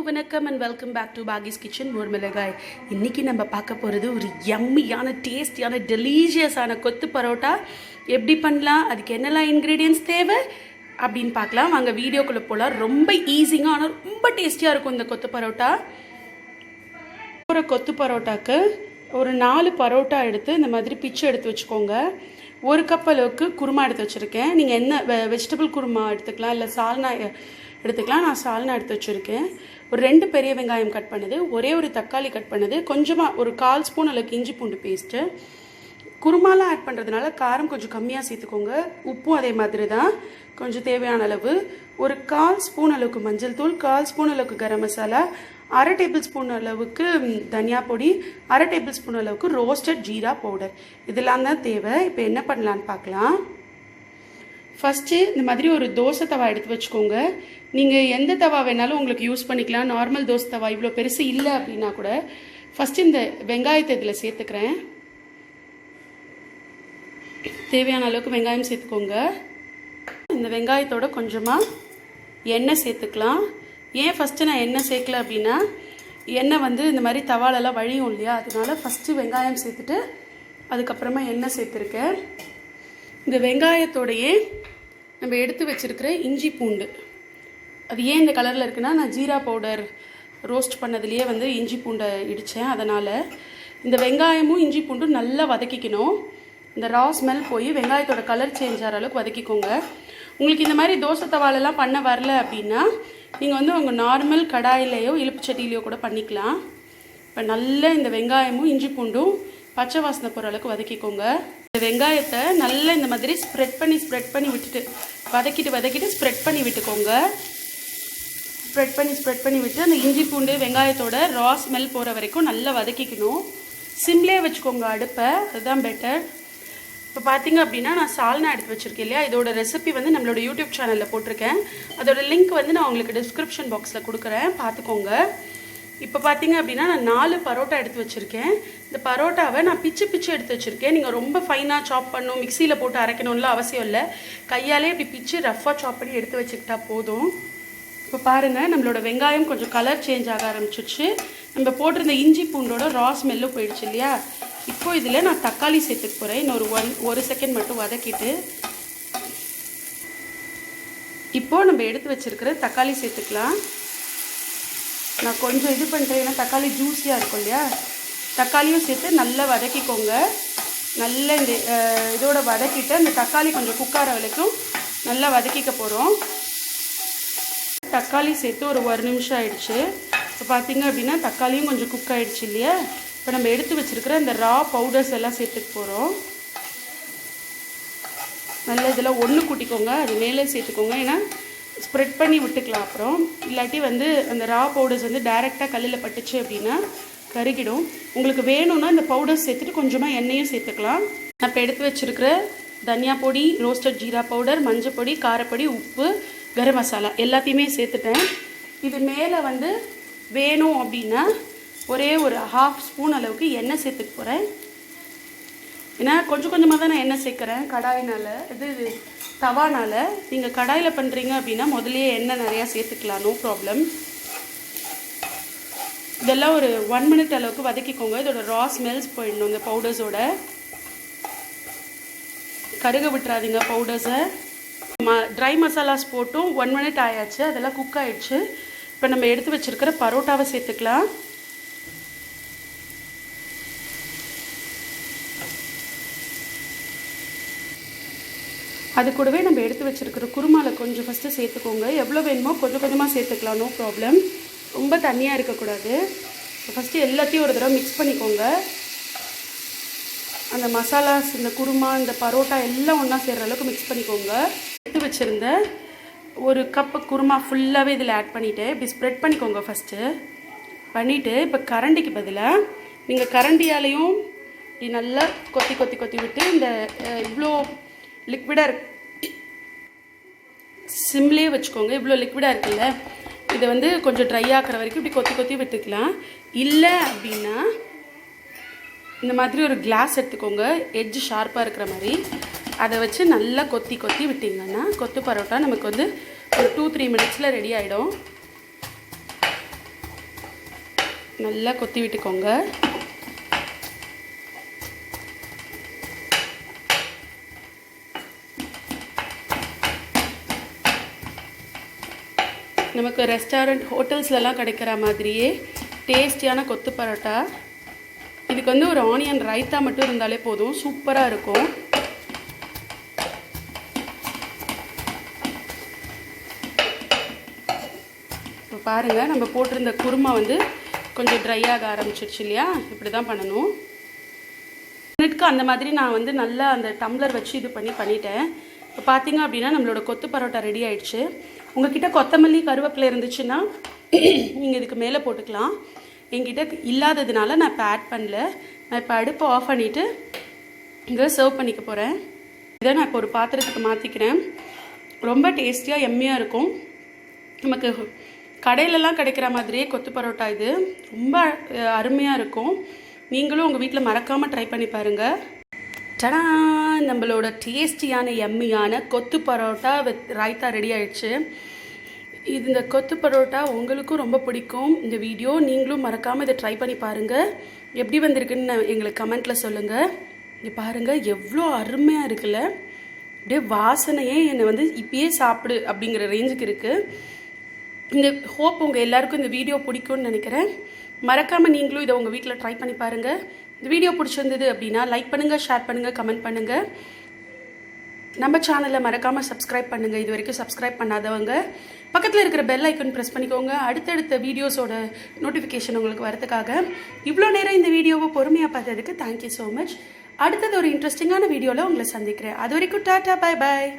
வணக்கம் and welcome back to Pakis kitchen மோர் மிளகாய். இன்றைக்கி நம்ம பார்க்க போகிறது ஒரு யம்மியான டேஸ்டியான டெலிஷியஸான கொத்து பரோட்டா எப்படி பண்ணலாம், அதுக்கு என்னெல்லாம் இன்க்ரீடியன்ட்ஸ் தேவை அப்படின்னு பார்க்கலாம். வாங்க வீடியோக்குள்ளே போகலாம். ரொம்ப ஈஸியாக ஆனால் ரொம்ப டேஸ்டியாக இருக்கும் இந்த கொத்து பரோட்டா. ஒரு கொத்து பரோட்டாக்கு ஒரு 4 பரோட்டா எடுத்து இந்த மாதிரி பிச்சு எடுத்து வச்சுக்கோங்க. 1 கப் அளவுக்கு குருமா எடுத்து வச்சுருக்கேன். நீங்கள் என்ன வெஜிடபிள் குருமா எடுத்துக்கலாம், இல்லை சால்னா எடுத்துக்கலாம். நான் சால்னா எடுத்து வச்சுருக்கேன். ஒரு 2 பெரிய வெங்காயம் கட் பண்ணுது, ஒரே ஒரு தக்காளி கட் பண்ணுது, கொஞ்சமாக ஒரு 1/4 ஸ்பூன் அளவுக்கு இஞ்சி பூண்டு பேஸ்ட்டு. குருமாலாம் ஆட் பண்ணுறதுனால காரம் கொஞ்சம் கம்மியாக சேர்த்துக்கோங்க. உப்பும் அதே மாதிரி தான், கொஞ்சம் தேவையான அளவு. ஒரு 1/4 ஸ்பூன் அளவுக்கு மஞ்சள் தூள், 1/4 ஸ்பூன் அளவுக்கு கரம் மசாலா, 1/2 டேபிள் ஸ்பூன் அளவுக்கு தனியா பொடி, 1/2 டேபிள் ஸ்பூன் அளவுக்கு ரோஸ்டட் ஜீரா பவுடர். இதெல்லாம் தான் தேவை. இப்போ என்ன பண்ணலான்னு பார்க்கலாம். ஃபஸ்ட்டு இந்த மாதிரி ஒரு தோசை தவா எடுத்து வச்சுக்கோங்க. நீங்கள் எந்த தவா வேணாலும் உங்களுக்கு யூஸ் பண்ணிக்கலாம். நார்மல் தோசை தவா இவ்வளோ பெருசு இல்லை அப்படின்னா கூட. ஃபஸ்ட்டு இந்த வெங்காயத்தை இதில் சேர்த்துக்கிறேன். தேவையான அளவுக்கு வெங்காயம் சேர்த்துக்கோங்க. இந்த வெங்காயத்தோட கொஞ்சமாக எண்ணெய் சேர்த்துக்கலாம். ஏன் ஃபஸ்ட்டு நான் எண்ணெய் சேர்க்கல அப்படின்னா, எண்ணெய் இந்த மாதிரி தவாலெல்லாம் வழியும் இல்லையா, அதனால ஃபஸ்ட்டு வெங்காயம் சேர்த்துட்டு அதுக்கப்புறமா எண்ணெய் சேர்த்துருக்கேன். இந்த வெங்காயத்தோடையே நம்ம எடுத்து வச்சுருக்கிற இஞ்சி பூண்டு, அது ஏன் இந்த கலரில் இருக்குன்னா, நான் ஜீரா பவுடர் ரோஸ்ட் பண்ணதுலேயே இஞ்சி பூண்டை இடித்தேன். அதனால் இந்த வெங்காயமும் இஞ்சி பூண்டும் நல்லா வதக்கிக்கணும். இந்த ரா ஸ்மெல் போய் வெங்காயத்தோட கலர் சேஞ்ச் ஆகிற அளவுக்கு வதக்கிக்கோங்க. உங்களுக்கு இந்த மாதிரி தோசை தவாலெல்லாம் பண்ண வரல அப்படின்னா, நீங்கள் உங்கள் நார்மல் கடாயிலையோ இழுப்புச்சட்டிலையோ கூட பண்ணிக்கலாம். இப்போ நல்லா இந்த வெங்காயமும் இஞ்சி பூண்டும் பச்சை வாசனை போகிற அளவுக்கு வதக்கிக்கோங்க. இந்த வெங்காயத்தை நல்லா இந்த மாதிரி ஸ்ப்ரெட் பண்ணி விட்டுட்டு வதக்கிட்டு ஸ்ப்ரெட் பண்ணி விட்டுக்கோங்க. ஸ்ப்ரெட் பண்ணி விட்டு அந்த இஞ்சி பூண்டு வெங்காயத்தோட ரா ஸ்மெல் போகிற வரைக்கும் நல்லா வதக்கிக்கணும். சிம்லே வச்சுக்கோங்க அடுப்பை, அதுதான் பெட்டர். இப்போ பார்த்தீங்க அப்படின்னா, நான் சால்னா எடுத்து வச்சுருக்கேன் இல்லையா, இதோட ரெசிபி நம்மளோட யூடியூப் சேனலில் போட்டிருக்கேன். அதோட லிங்க் நான் உங்களுக்கு டிஸ்கிரிப்ஷன் பாக்ஸில் கொடுக்குறேன், பார்த்துக்கோங்க. இப்போ பார்த்தீங்க அப்படின்னா, நான் 4 பரோட்டா எடுத்து வச்சுருக்கேன். இந்த பரோட்டாவை நான் பிச்சு எடுத்து வச்சுருக்கேன். நீங்கள் ரொம்ப ஃபைனாக சாப் பண்ணணும், மிக்சியில் போட்டு அரைக்கணும்லாம் அவசியம் இல்லை. கையாலே இப்படி பிச்சு ரஃப்பாக சாப் பண்ணி எடுத்து வச்சுக்கிட்டா போதும். இப்போ பாருங்கள், நம்மளோட வெங்காயம் கொஞ்சம் கலர் சேஞ்ச் ஆக ஆரம்பிச்சிச்சு. நம்ம போட்டிருந்த இஞ்சி பூண்டோட ரா ஸ்மெல்லும் போயிடுச்சு இல்லையா. இப்போ இதில் நான் தக்காளி சேர்த்துக்க போகிறேன். இன்னொரு 1 செகண்ட் மட்டும் வதக்கிட்டு இப்போது நம்ம எடுத்து வச்சுருக்கிற தக்காளி சேர்த்துக்கலாம். நான் கொஞ்சம் இது பண்ணுறேன், ஏன்னா தக்காளி ஜூஸியாக இருக்கும் இல்லையா. தக்காளியும் சேர்த்து நல்லா வதக்கிக்கோங்க. நல்லா இந்த இதோட வதக்கிட்டு அந்த தக்காளி கொஞ்சம் குக்கார வரைக்கும் நல்லா வதக்கிக்க போகிறோம். தக்காளி சேர்த்து ஒரு 1 நிமிஷம் ஆயிடுச்சு. இப்போ பார்த்தீங்க அப்படின்னா தக்காளியும் கொஞ்சம் குக் ஆகிடுச்சு இல்லையா. இப்போ நம்ம எடுத்து வச்சுருக்கிற இந்த ரா பவுடர்ஸ் எல்லாம் சேர்த்துக்க போகிறோம். நல்லா இதெல்லாம் ஒன்று கூட்டிக்கோங்க, அது மேலே சேர்த்துக்கோங்க. ஏன்னா ஸ்ப்ரெட் பண்ணி விட்டுக்கலாம். அப்புறம் இல்லாட்டி அந்த ரா பவுடர்ஸ் டைரெக்டாக கல்லில் பட்டுச்சு அப்படின்னா கருகிடும். உங்களுக்கு வேணும்னா இந்த பவுடர்ஸ் சேர்த்துட்டு கொஞ்சமாக எண்ணெயும் சேர்த்துக்கலாம். நான் இப்போ எடுத்து வச்சுருக்கிற தனியா பொடி, ரோஸ்டட் ஜீரா பவுடர், மஞ்சள் பொடி, காரப்பொடி, உப்பு, கரம் மசாலா எல்லாத்தையுமே சேர்த்துட்டேன். இது மேலே வேணும் அப்படின்னா ஒரே ஒரு 1/2 ஸ்பூன் அளவுக்கு எண்ணெய் சேர்த்துக்க போகிறேன். ஏன்னா கொஞ்சமாக தான் நான் எண்ணெய் சேர்க்குறேன் கடாயினால், இது தவானால். நீங்கள் கடாயில் பண்ணுறீங்க அப்படின்னா முதல்லையே எண்ணெய் நிறையா சேர்த்துக்கலாம், நோ ப்ராப்ளம். இதெல்லாம் ஒரு 1 மினிட் அளவுக்கு வதக்கிக்கோங்க. இதோட ரா ஸ்மெல்ஸ் போயிடணும். இந்த பவுடர்ஸோட கருக விட்டுறாதீங்க பவுடர்ஸை. ட்ரை மசாலாஸ் போட்டும் 1 மினிட் ஆயாச்சு, அதெல்லாம் குக் ஆகிடுச்சு. இப்போ நம்ம எடுத்து வச்சுருக்கிற பரோட்டாவை சேர்த்துக்கலாம். அது கூடவே நம்ம எடுத்து வச்சுருக்கிற குருமாவில் கொஞ்சம் ஃபஸ்ட்டு சேர்த்துக்கோங்க. எவ்வளோ வேணுமோ கொஞ்சமாக சேர்த்துக்கலாம், நோ ப்ராப்ளம். ரொம்ப தண்ணியாக இருக்கக்கூடாது. ஃபஸ்ட்டு எல்லாத்தையும் ஒரு தடவை மிக்ஸ் பண்ணிக்கோங்க. அந்த மசாலாஸ், இந்த குருமா, இந்த பரோட்டா எல்லாம் ஒன்றா சேர்கிற அளவுக்கு மிக்ஸ் பண்ணிக்கோங்க. எடுத்து வச்சுருந்த 1 கப்பு குருமா ஃபுல்லாகவே இதில் ஆட் பண்ணிவிட்டு இப்படி ஸ்ப்ரெட் பண்ணிக்கோங்க. ஃபஸ்ட்டு பண்ணிவிட்டு இப்போ கரண்டிக்கு பதிலாக நீங்கள் கரண்டியாலையும் இப்படி நல்லா கொத்தி விட்டு இந்த இவ்வளோ லிக்விடாக இருக்கு, சிம்லேயே வச்சுக்கோங்க. இவ்வளோ லிக்விடாக இருக்குல்ல, இதை கொஞ்சம் ட்ரை ஆகிற வரைக்கும் இப்படி கொத்தி விட்டுக்கலாம். இல்லை அப்படின்னா இந்த மாதிரி ஒரு கிளாஸ் எடுத்துக்கோங்க, எட்ஜ் ஷார்ப்பாக இருக்கிற மாதிரி. அதை வச்சு நல்லா கொத்தி விட்டிங்கன்னா கொத்து பரோட்டா நமக்கு ஒரு 2-3 மினிட்ஸில் ரெடி ஆகிடும். நல்லா கொத்தி விட்டுக்கோங்க. நமக்கு ரெஸ்டாரண்ட் ஹோட்டல்ஸ்லலாம் கிடைக்கிற மாதிரியே டேஸ்டியான கொத்து பரோட்டா. இதுக்கு வந்து ஒரு ஆனியன் ரைத்தா மட்டும் இருந்தாலே போதும், சூப்பராக இருக்கும். இப்போ பாருங்கள், நம்ம போட்டிருந்த குருமா வந்து கொஞ்சம் ட்ரை ஆக ஆரம்பிச்சிருச்சு இல்லையா? இப்படி தான் பண்ணணும். மினிட்க்கு அந்த மாதிரி நான் வந்து நல்லா அந்த டம்ளர் வச்சு இது பண்ணிட்டேன். இப்போ பார்த்தீங்க அப்படின்னா நம்மளோட கொத்து பரோட்டா ரெடி ஆயிடுச்சு. உங்ககிட்ட கொத்தமல்லி கருவேப்பிலை இருந்துச்சுன்னா நீங்கள் இதுக்கு மேலே போட்டுக்கலாம். என்கிட்ட இல்லாததுனால நான் இப்போ ஆட் பண்ணல. நான் இப்போ அடுப்பை ஆஃப் பண்ணிவிட்டு இதை சர்வ் பண்ணிக்க போகிறேன். இதை நான் இப்போ ஒரு பாத்திரத்துக்கு மாற்றிக்கிறேன். ரொம்ப டேஸ்டியாக எம்மியாக இருக்கும். நமக்கு கடையிலலாம் கிடைக்கிற மாதிரியே கொத்து பரோட்டா இது ரொம்ப அருமையாக இருக்கும். நீங்களும் உங்கள் வீட்டில் மறக்காமல் ட்ரை பண்ணி பாருங்கள். டடா, நம்மளோட டேஸ்டியான எம்மியான கொத்து பரோட்டா வித் ரைத்தா ரெடி ஆயிடுச்சு. இந்த கொத்து பரோட்டா உங்களுக்கும் ரொம்ப பிடிக்கும். இந்த வீடியோ நீங்களும் மறக்காமல் இதை ட்ரை பண்ணி பாருங்கள். எப்படி வந்திருக்குன்னு எங்களுக்கு கமெண்ட்டில் சொல்லுங்கள். இங்கே பாருங்கள் எவ்வளோ அருமையாக இருக்குல்ல. அப்படியே வாசனையே என்னை வந்து இப்பயே சாப்பிடு அப்படிங்கிற ரேஞ்சுக்கு இருக்குது. இந்த ஹோப் உங்கள் எல்லாருக்கும் இந்த வீடியோ பிடிக்கும்னு நினைக்கிறேன். மறக்காமல் நீங்களும் இதை உங்கள் வீட்டில் ட்ரை பண்ணி பாருங்கள். இந்த வீடியோ பிடிச்சிருந்தது அப்படின்னா லைக் பண்ணுங்கள், ஷேர் பண்ணுங்கள், கமெண்ட் பண்ணுங்கள். நம்ம சேனலை மறக்காமல் சப்ஸ்கிரைப் பண்ணுங்கள். இது வரைக்கும் சப்ஸ்கிரைப் பண்ணாதவங்க பக்கத்தில் இருக்கிற பெல் ஐக்கன் ப்ரெஸ் பண்ணிக்கோங்க. அடுத்தடுத்த வீடியோஸோட நோட்டிஃபிகேஷன் உங்களுக்கு வரதுக்காக. இவ்வளோ நேரம் இந்த வீடியோவை பொறுமையாக பார்த்ததுக்கு தேங்க்யூ ஸோ மச். அடுத்தது ஒரு இன்ட்ரெஸ்டிங்கான வீடியோவில் உங்களை சந்திக்கிறேன். அது வரைக்கும் டாட்டா, பை பாய்.